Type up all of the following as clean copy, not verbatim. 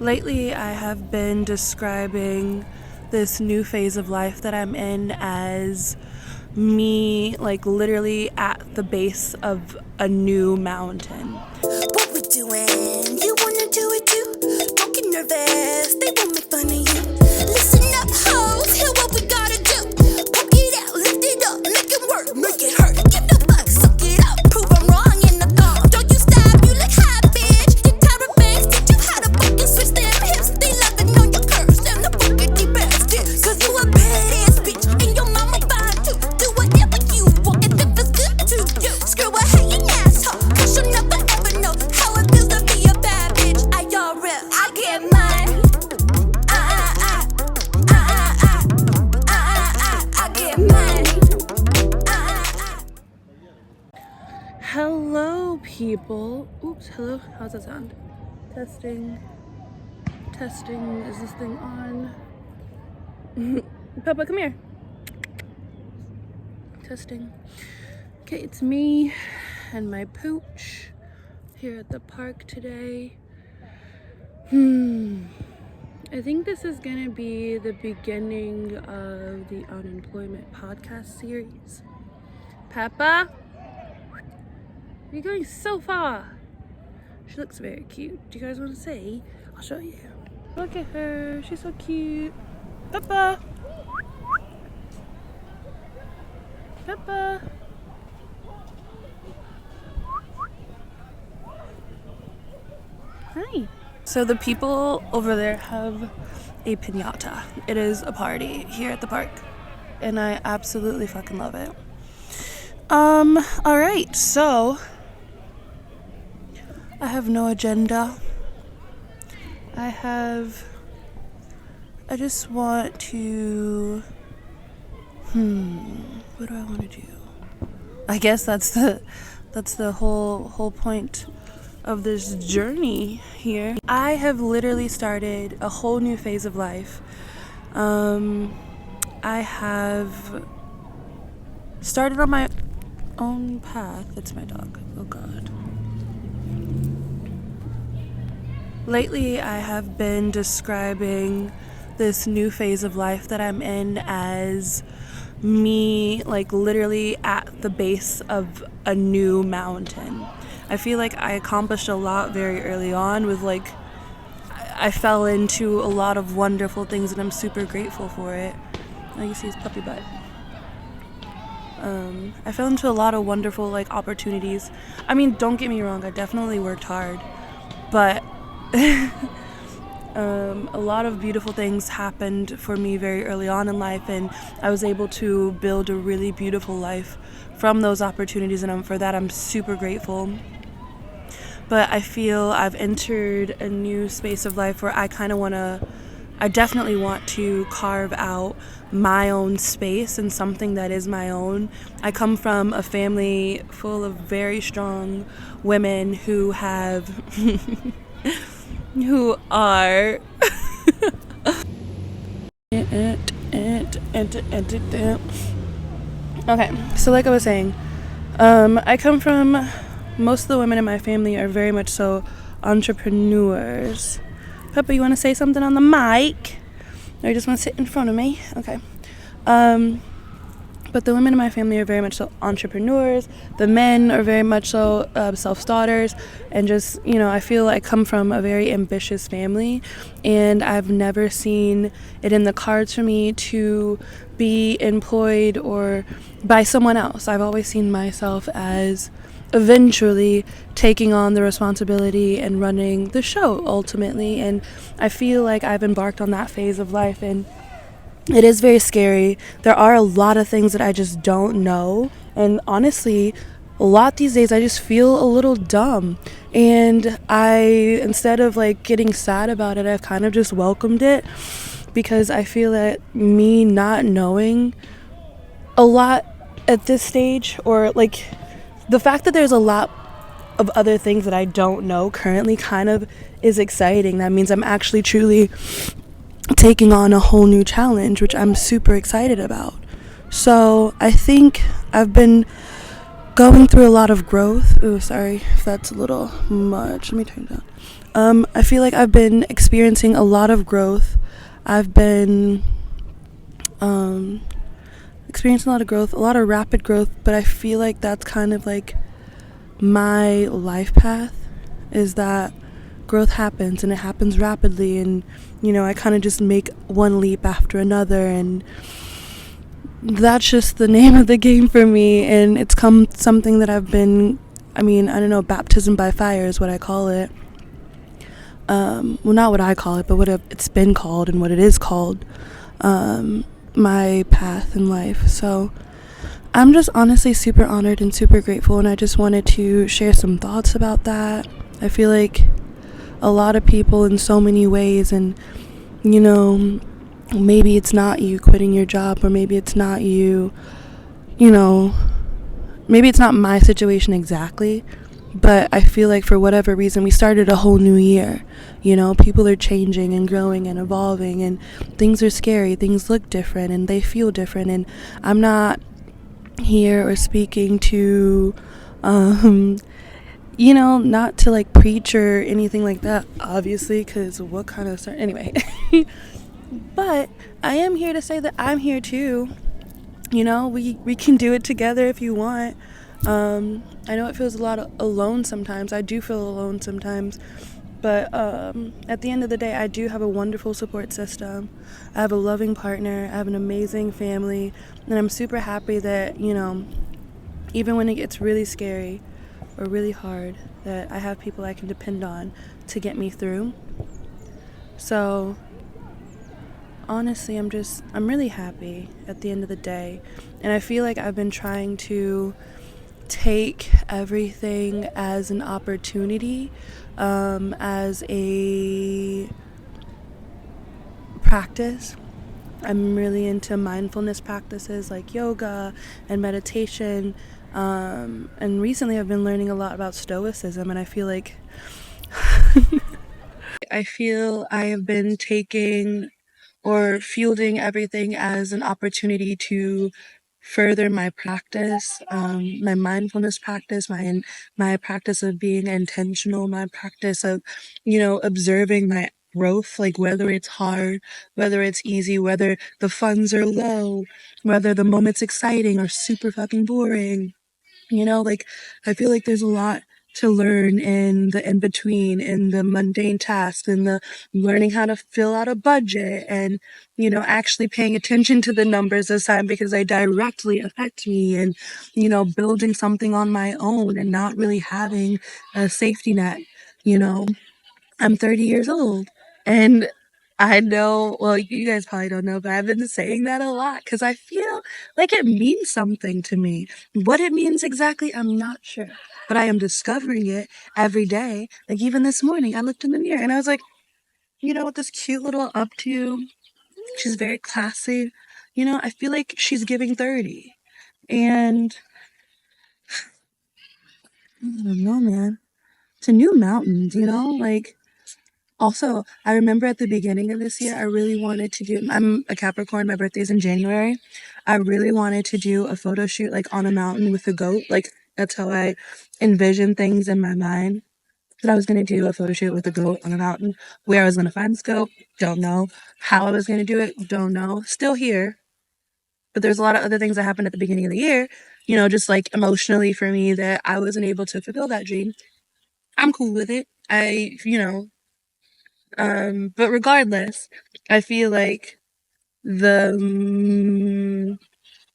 Lately, I have been describing this new phase of life that I'm in as me, like, literally at the base of a new mountain. What we doing? You wanna do it too? Don't get nervous, they won't make fun of you. Listen up, hoes, hear what we gotta do. Poke it out, lift it up, make it work, make it hurt. Give the fuck, suck it up, prove I'm wrong in the thong. Don't you stop, you look hot, bitch. You Tyra Banks, teach you how to fucking switch them hips. They loving on your curves, them the fucking deep ass tips. Cause you a badass bitch, and your mama fine too. Do whatever you want, if it feels good to you. Screw a hating asshole, cause you'll never ever know how it feels to be a bad bitch. I y'all rip, I get mine. I get mine. Hello, people. Oops, hello. How's that sound? Testing. Testing. Is this thing on? Papa, come here. Testing. Okay, it's me and my pooch here at the park today. I think this is gonna be the beginning of the unemployment podcast series. Peppa, you're going so far. She looks very cute. Do you guys want to see? I'll show you. Look at her. She's so cute. Peppa. Peppa. Hi. So the people over there have a piñata. It is a party here at the park, and I absolutely fucking love it. Alright, so I have no agenda. I just want to what do I want to do? I guess that's the whole point of this journey here. I have literally started a whole new phase of life. I have started on my own path. It's my dog. Oh God. Lately, I have been describing this new phase of life that I'm in as me, like, literally at the base of a new mountain. I feel like I accomplished a lot very early on with, like, I fell into a lot of wonderful things and I'm super grateful for it. Oh, you see his puppy butt. I fell into a lot of wonderful, like, opportunities. I mean, don't get me wrong, I definitely worked hard, but a lot of beautiful things happened for me very early on in life, and I was able to build a really beautiful life from those opportunities, and for that I'm super grateful. But I feel I've entered a new space of life where I definitely want to carve out my own space and something that is my own. I come from a family full of very strong women who have who are okay, so like I was saying, I come from, most of the women in my family are very much so entrepreneurs. Peppa, you want to say something on the mic? Or you just want to sit in front of me? Okay. But the women in my family are very much so entrepreneurs. The men are very much so self-starters. And just, I feel I come from a very ambitious family. And I've never seen it in the cards for me to be employed or by someone else. I've always seen myself as eventually taking on the responsibility and running the show ultimately. And I feel like I've embarked on that phase of life, and it is very scary. There are a lot of things that I just don't know, and honestly, a lot these days I just feel a little dumb, and instead of like getting sad about it, I've kind of just welcomed it, because I feel that me not knowing a lot at this stage, or like the fact that there's a lot of other things that I don't know currently, kind of is exciting. That means I'm actually truly taking on a whole new challenge, which I'm super excited about. So I think I've been going through a lot of growth. Ooh, sorry if that's a little much. Let me turn it I feel like I've been experiencing a lot of growth. I've been um, experiencing a lot of growth, a lot of rapid growth, but I feel like that's kind of like my life path, is that growth happens and it happens rapidly, and I kind of just make one leap after another, and that's just the name of the game for me. And it's come something that I've been, I don't know, baptism by fire is what I call it. Well, not what I call it, but what it's been called and what it is called, my path in life. So I'm just honestly super honored and super grateful, and I just wanted to share some thoughts about that. I feel like a lot of people in so many ways, and maybe it's not you quitting your job, or maybe it's not you, maybe it's not my situation exactly, but I feel like for whatever reason we started a whole new year. People are changing and growing and evolving, and things are scary, things look different, and they feel different, and I'm not here or speaking to not to like preach or anything like that, obviously, because what kind of anyway. But I am here to say that I'm here too. We can do it together if you want. I know it feels a lot alone sometimes. I do feel alone sometimes. But at the end of the day, I do have a wonderful support system. I have a loving partner. I have an amazing family. And I'm super happy that, even when it gets really scary or really hard, that I have people I can depend on to get me through. So honestly, I'm really happy at the end of the day. And I feel like I've been trying to take everything as an opportunity, as a practice. I'm really into mindfulness practices like yoga and meditation. And recently I've been learning a lot about stoicism, and I feel like I have been taking or fielding everything as an opportunity to further my practice, my mindfulness practice, my practice of being intentional, my practice of, observing my growth, like whether it's hard, whether it's easy, whether the funds are low, whether the moment's exciting or super fucking boring. Like, I feel like there's a lot to learn in the in between, in the mundane tasks, in the learning how to fill out a budget, and, actually paying attention to the numbers this time because they directly affect me, and, building something on my own and not really having a safety net. You know, I'm 30 years old, and I know, well, you guys probably don't know, but I've been saying that a lot because I feel like it means something to me. What it means exactly, I'm not sure, but I am discovering it every day. Like, even this morning, I looked in the mirror and I was like, with this cute little updo, she's very classy. I feel like she's giving 30. And I don't know, man. It's a new mountain, like. Also, I remember at the beginning of this year, I really wanted to do, I'm a Capricorn, my birthday's in January. I really wanted to do a photo shoot like on a mountain with a goat. Like, that's how I envisioned things in my mind. That I was going to do a photo shoot with a goat on a mountain. Where I was going to find this goat, don't know. How I was going to do it, don't know. Still here. But there's a lot of other things that happened at the beginning of the year, just like emotionally for me, that I wasn't able to fulfill that dream. I'm cool with it. But regardless, I feel like the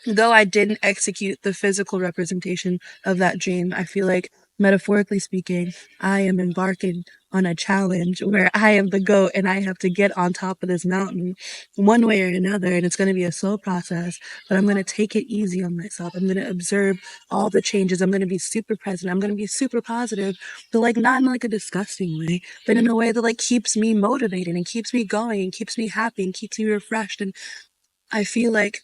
though I didn't execute the physical representation of that dream, I feel like, metaphorically speaking, I am embarking on a challenge where I am the goat and I have to get on top of this mountain one way or another. And it's going to be a slow process, but I'm going to take it easy on myself. I'm going to observe all the changes. I'm going to be super present. I'm going to be super positive, but like not in like a disgusting way, but in a way that like keeps me motivated and keeps me going and keeps me happy and keeps me refreshed. And I feel like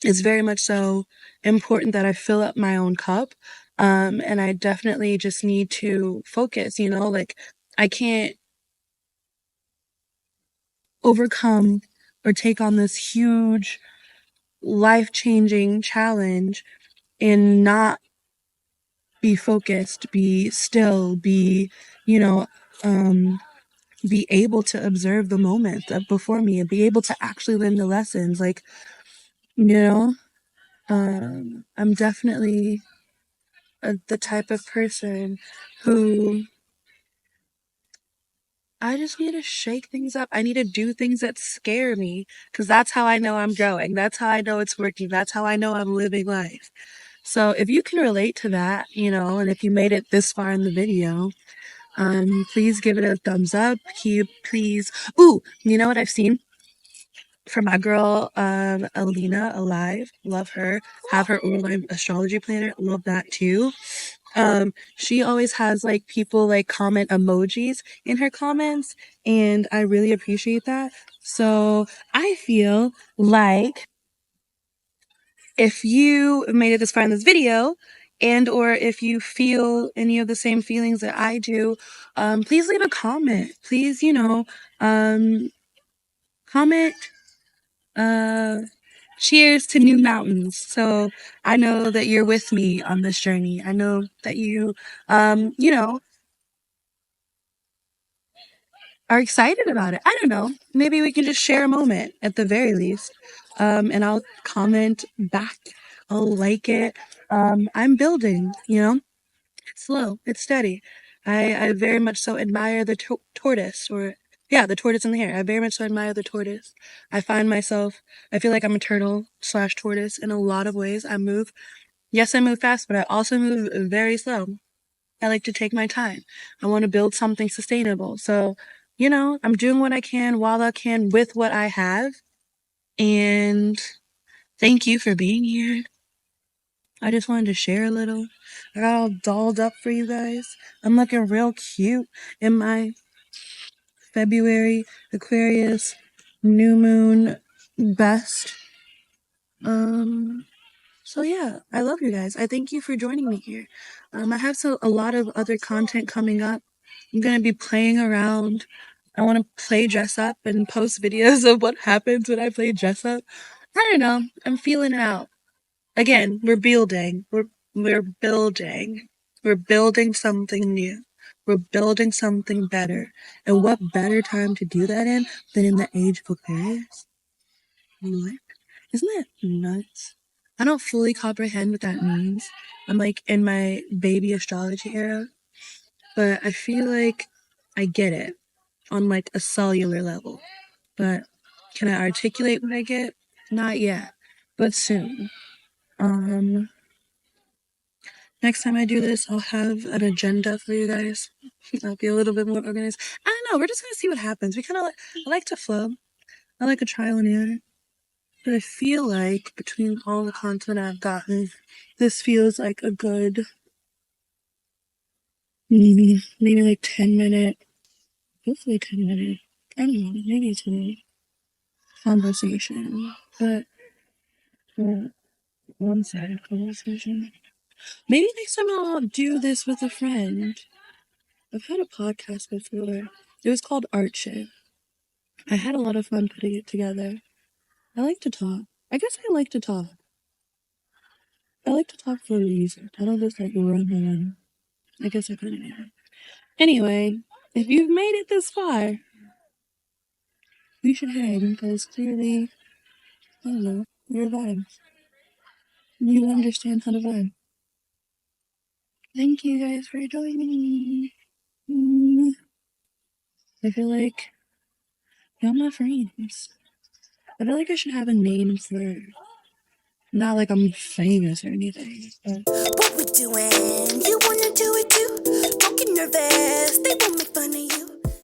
it's very much so important that I fill up my own cup. And I definitely just need to focus, like I can't overcome or take on this huge life changing challenge and not be focused, be still, be, you know, be able to observe the moment before me and be able to actually learn the lessons. Like, you know, I'm definitely the type of person who I just need to shake things up. I need to do things that scare me because that's how I know I'm growing. That's how I know it's working. That's how I know I'm living life. So if you can relate to that, and if you made it this far in the video, please give it a thumbs up. Please. Ooh, you know what I've seen? For my girl, Alina Alive, love her. Have her online astrology planner, love that too. She always has like people like comment emojis in her comments, and I really appreciate that. So I feel like if you made it this far in this video, and or if you feel any of the same feelings that I do, please leave a comment. Please, comment cheers to new mountains. So I know that you're with me on this journey. I know that you, are excited about it. I don't know. Maybe we can just share a moment at the very least. And I'll comment back. I'll like it. I'm building, It's slow, it's steady. I very much so admire the tortoise, or yeah, the tortoise in the hare. I very much so admire the tortoise. I feel like I'm a turtle slash tortoise in a lot of ways. Yes, I move fast, but I also move very slow. I like to take my time. I want to build something sustainable. So, I'm doing what I can while I can with what I have. And thank you for being here. I just wanted to share a little. I got all dolled up for you guys. I'm looking real cute in my February Aquarius new moon best. So yeah, I love you guys. I thank you for joining me here. I have a lot of other content coming up. I'm gonna be playing around. I want to play dress up and post videos of what happens when I play dress up. I don't know. I'm feeling it out. Again, we're building. We're building. We're building something new. We're building something better. And what better time to do that in than in the age of Aquarius? What? Isn't that nuts? I don't fully comprehend what that means. I'm like in my baby astrology era, but I feel like I get it on like a cellular level. But can I articulate what I get? Not yet, but soon. Um, Next time I do this, I'll have an agenda for you guys. I'll be a little bit more organized. I don't know. We're just gonna see what happens. I like to flow. I like a trial and error. But I feel like between all the content I've gotten, this feels like a good, maybe like 10-minute, hopefully 10-minute, I don't know, maybe 10-minute conversation. But one-sided conversation. Maybe next time I'll do this with a friend. I've had a podcast before. It was called Art Shit. I had a lot of fun putting it together. I like to talk. I guess I like to talk. I like to talk for a reason. I don't just like run around. I guess I kind of am. Anyway, if you've made it this far, you should hang because clearly, I don't know, you're a vibe. You understand how to vibe. Thank you guys for joining me. I feel like y'all my friends. I feel like I should have a name for, not like I'm famous or anything, but What we doing? You wanna